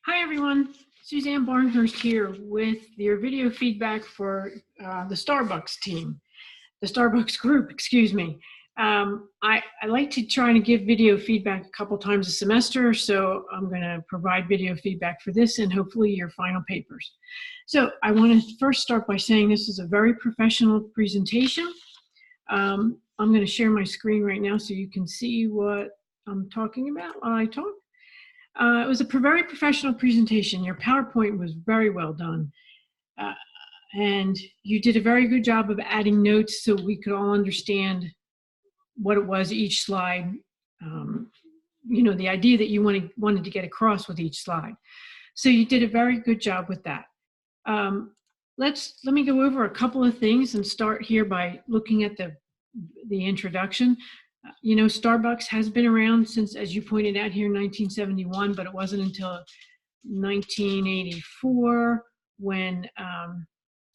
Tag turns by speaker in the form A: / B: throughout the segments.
A: Hi everyone, Suzanne Barnhurst here with your video feedback for the Starbucks team, the Starbucks group, excuse me. I like to try to give video feedback a couple times a semester, so I'm going to provide video feedback for this and hopefully your final papers. So I want to first start by saying this is a very professional presentation. I'm going to share my screen right now so you can see what I'm talking about while I talk. It was a very professional presentation. Your PowerPoint was very well done. And you did a very good job of adding notes so we could all understand what it was each slide, you know, the idea that you wanted to get across with each slide. So you did a very good job with that. Let me go over a couple of things and start here by looking at the introduction. You know, Starbucks has been around since, as you pointed out here, 1971, but it wasn't until 1984 when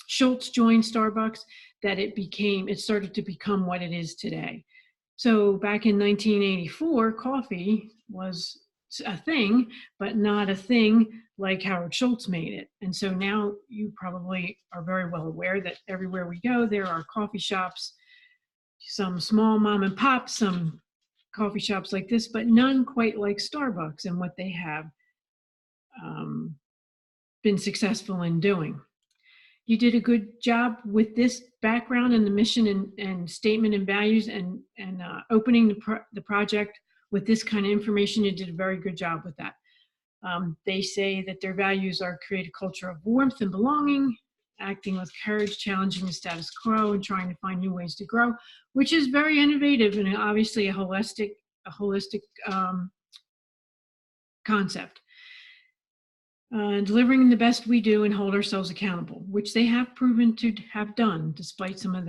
A: Schultz joined Starbucks that it started to become what it is today. So back in 1984, coffee was a thing, but not a thing like Howard Schultz made it. And so now you probably are very well aware that everywhere we go, there are coffee shops, some small mom and pop, some coffee shops like this, but none quite like Starbucks and what they have been successful in doing. You did a good job with this background and the mission and statement and values and opening the project with this kind of information. You did a very good job with that. They say that their values are create a culture of warmth and belonging, acting with courage, challenging the status quo, and trying to find new ways to grow, which is very innovative and obviously a holistic concept. Delivering the best we do and hold ourselves accountable, which they have proven to have done despite some of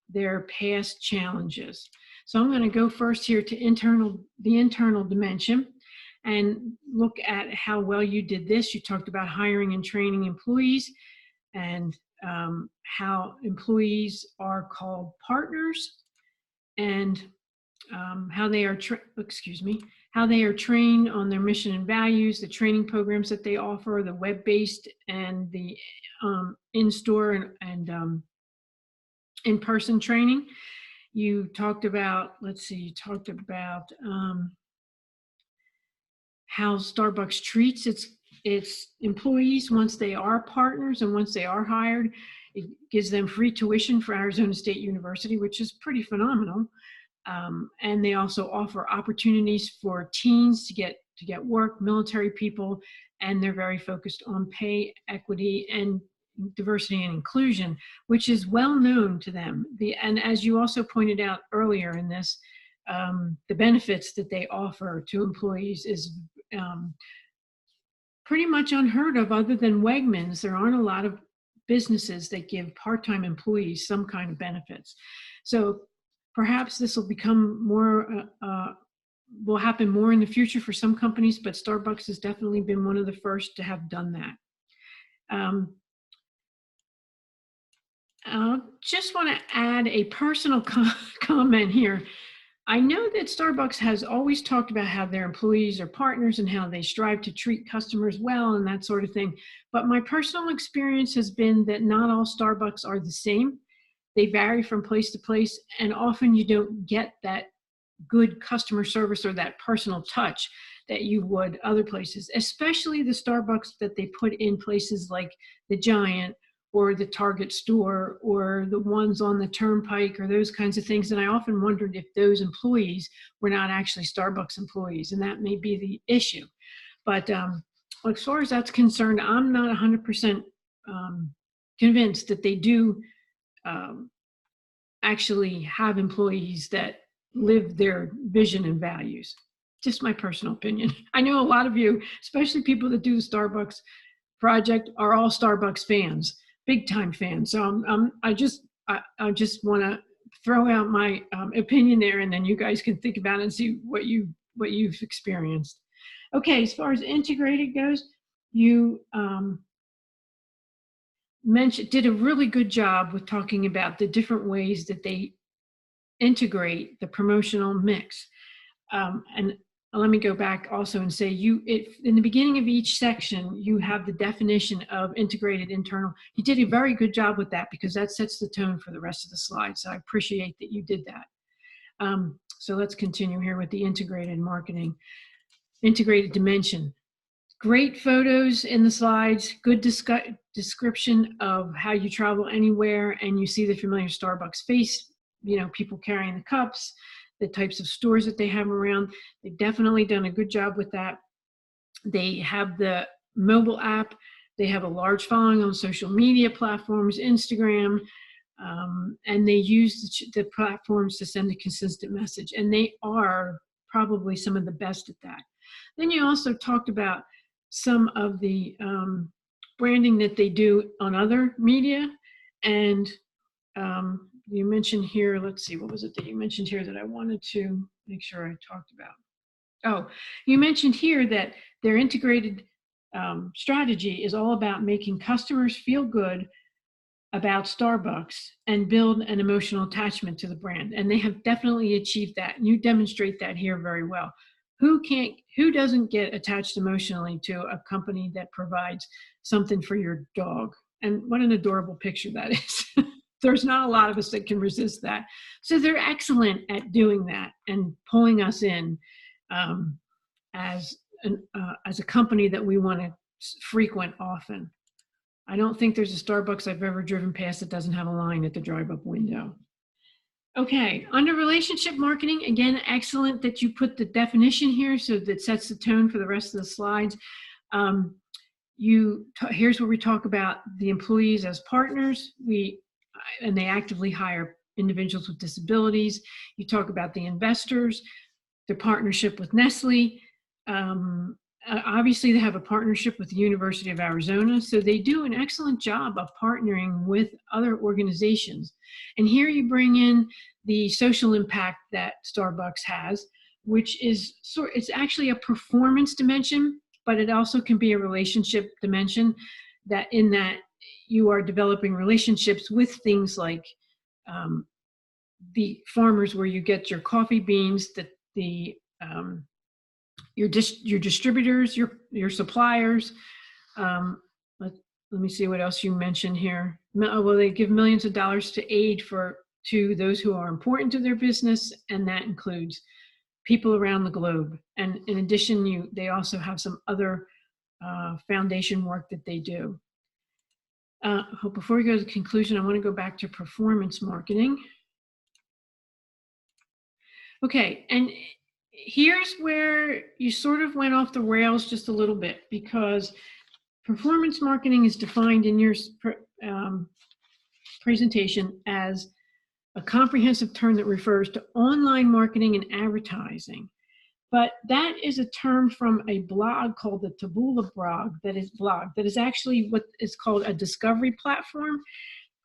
A: their past challenges. So I'm going to go first here to the internal dimension and look at how well you did this. You talked about hiring and training employees and how employees are called partners and how they are trained on their mission and values, the training programs that they offer, the web-based and the in-store and in-person training. You talked about, how Starbucks treats its employees once they are partners and once they are hired. It gives them free tuition for Arizona State University, which is pretty phenomenal. And they also offer opportunities for teens to get work, military people, and they're very focused on pay equity and diversity and inclusion, which is well known to them. And as you also pointed out earlier in this, the benefits that they offer to employees is pretty much unheard of. Other than Wegmans, there aren't a lot of businesses that give part-time employees some kind of benefits. So perhaps this will become more, will happen more in the future for some companies, but Starbucks has definitely been one of the first to have done that. I just want to add a personal comment here. I know that Starbucks has always talked about how their employees are partners and how they strive to treat customers well and that sort of thing. But my personal experience has been that not all Starbucks are the same. They vary from place to place, and often you don't get that good customer service or that personal touch that you would other places, especially the Starbucks that they put in places like the Giant or the Target store or the ones on the Turnpike or those kinds of things. And I often wondered if those employees were not actually Starbucks employees, and that may be the issue. But as far as that's concerned, I'm not 100% convinced that they do actually have employees that live their vision and values. Just my personal opinion. I know a lot of you, especially people that do the Starbucks project, are all Starbucks fans, big time fans. So I just want to throw out my opinion there, and then you guys can think about it and see what you've experienced. Okay, as far as integrated goes, you did a really good job with talking about the different ways that they integrate the promotional mix. And let me go back also and say in the beginning of each section, you have the definition of integrated internal. You did a very good job with that because that sets the tone for the rest of the slides. So I appreciate that you did that. So let's continue here with the integrated marketing, integrated dimension. Great photos in the slides, good description of how you travel anywhere, and you see the familiar Starbucks face, people carrying the cups, the types of stores that they have around. They've definitely done a good job with that. They have the mobile app. They have a large following on social media platforms, Instagram, and they use the platforms to send a consistent message, and they are probably some of the best at that. Then you also talked about some of the branding that they do on other media. And you mentioned here, let's see, what was it that you mentioned here that I wanted to make sure I talked about? Oh, you mentioned here that their integrated strategy is all about making customers feel good about Starbucks and build an emotional attachment to the brand. And they have definitely achieved that. And you demonstrate that here very well. Who doesn't get attached emotionally to a company that provides something for your dog? And what an adorable picture that is. There's not a lot of us that can resist that. So they're excellent at doing that and pulling us in as a company that we want to frequent often. I don't think there's a Starbucks I've ever driven past that doesn't have a line at the drive-up window. Okay, under relationship marketing, again, excellent that you put the definition here so that sets the tone for the rest of the slides. Here's where we talk about the employees as partners. And they actively hire individuals with disabilities. You talk about the investors, their partnership with Nestle. Obviously, they have a partnership with the University of Arizona, so they do an excellent job of partnering with other organizations. And here you bring in the social impact that Starbucks has, which is it's actually a performance dimension, but it also can be a relationship dimension, that you are developing relationships with things like the farmers where you get your coffee beans, your distributors, your suppliers. Let me see what else you mentioned here. Well, they give millions of dollars to aid to those who are important to their business, and that includes people around the globe. And in addition, they also have some other foundation work that they do. Before we go to the conclusion, I want to go back to performance marketing. Okay, and here's where you sort of went off the rails just a little bit, because performance marketing is defined in your presentation as a comprehensive term that refers to online marketing and advertising. But that is a term from a blog called the Taboola blog that is actually what is called a discovery platform.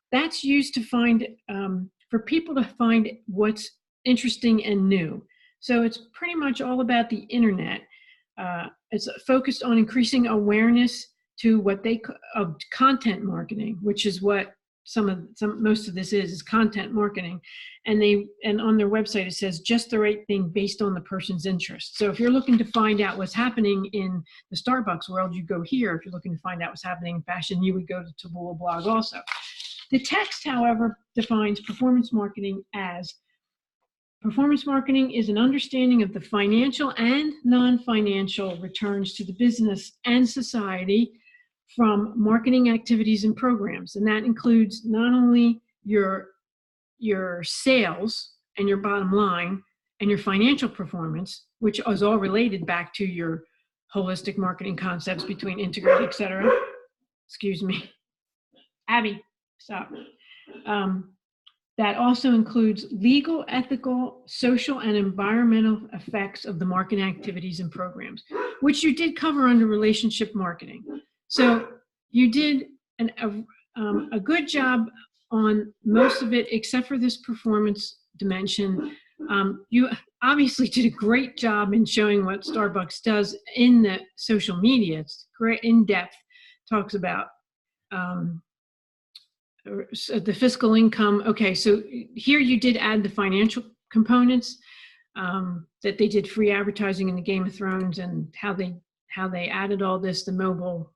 A: That's used to find, for people to find what's interesting and new. So it's pretty much all about the internet. It's focused on increasing awareness to what of content marketing, which is what most of this is content marketing. And on their website it says just the right thing based on the person's interest. So if you're looking to find out what's happening in the Starbucks world, you go here. If you're looking to find out what's happening in fashion, you would go to Taboola blog also. The text, however, defines performance marketing as: performance marketing is an understanding of the financial and non-financial returns to the business and society from marketing activities and programs. And that includes not only your sales and your bottom line and your financial performance, which is all related back to your holistic marketing concepts between integrated, et cetera. Excuse me. Abby, stop. That also includes legal, ethical, social, and environmental effects of the marketing activities and programs, which you did cover under relationship marketing. So you did a good job on most of it, except for this performance dimension. You obviously did a great job in showing what Starbucks does in the social media. It's great, in depth, talks about the fiscal income. Okay, so here you did add the financial components. that they did free advertising in the Game of Thrones and how they added all this, the mobile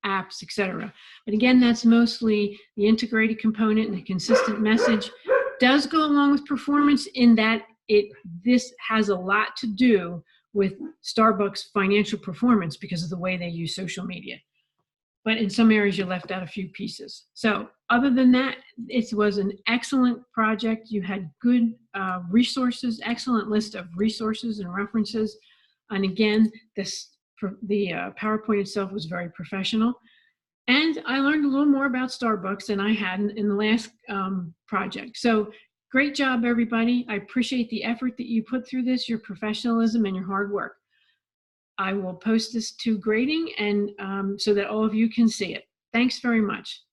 A: apps, etc. But again, that's mostly the integrated component and the consistent message does go along with performance in that this has a lot to do with Starbucks' financial performance because of the way they use social media. But in some areas, you left out a few pieces. So other than that, it was an excellent project. You had good resources, excellent list of resources and references. And again, the PowerPoint itself was very professional. And I learned a little more about Starbucks than I had in the last project. So great job, everybody. I appreciate the effort that you put through this, your professionalism and your hard work. I will post this to grading and so that all of you can see it. Thanks very much.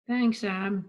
A: Thanks, Ab.